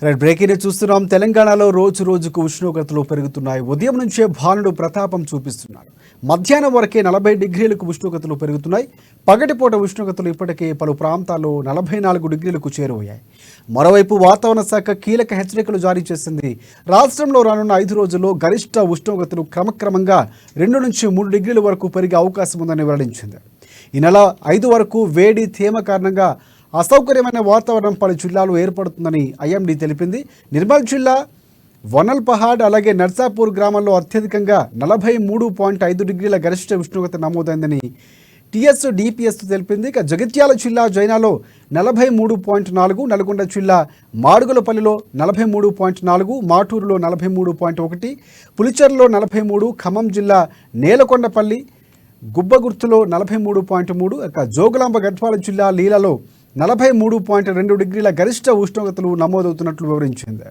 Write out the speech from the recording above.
Right, breaking news చూస్తున్నాం. తెలంగాణలో రోజు రోజుకు ఉష్ణోగ్రతలు పెరుగుతున్నాయి. ఉదయం నుంచే భానుడు ప్రతాపం చూపిస్తున్నాడు. మధ్యాహ్నం వరకే 40 డిగ్రీలకు ఉష్ణోగ్రతలు పెరుగుతున్నాయి. పగటిపూట ఉష్ణోగ్రతలు ఇప్పటికే పలు ప్రాంతాల్లో 44 డిగ్రీలకు చేరువయ్యాయి. మరోవైపు వాతావరణ శాఖ కీలక హెచ్చరికలు జారీ చేసింది. రాష్ట్రంలో రానున్న 5 రోజుల్లో గరిష్ట ఉష్ణోగ్రతలు క్రమక్రమంగా 2 నుంచి 3 డిగ్రీల వరకు పెరిగే అవకాశం ఉందని వెల్లడించింది. ఈ నెల 5 వరకు వేడి తేమ కారణంగా అసౌకర్యమైన వాతావరణం పలు జిల్లాలు ఏర్పడుతుందని ఐఎండీ తెలిపింది. నిర్మల్ జిల్లా వనల్పహాడ్ అలాగే నర్సాపూర్ గ్రామాల్లో అత్యధికంగా 43.5 డిగ్రీల గరిష్ట ఉష్ణోగ్రత నమోదైందని డిపిఎస్ తెలిపింది. ఇక జగిత్యాల జిల్లా జైనాలో 43.4, నల్గొండ జిల్లా మాడుగులపల్లిలో 43.4, మాటూరులో 43.1, పులిచెర్లో 43, ఖమ్మం జిల్లా నేలకొండపల్లి గుబ్బగుర్తులో 43.3, ఇక జోగులాంబ గద్వాల జిల్లా లీలలో 43.2 డిగ్రీల గరిష్ట ఉష్ణోగ్రతలు నమోదవుతున్నట్లు వివరించింది.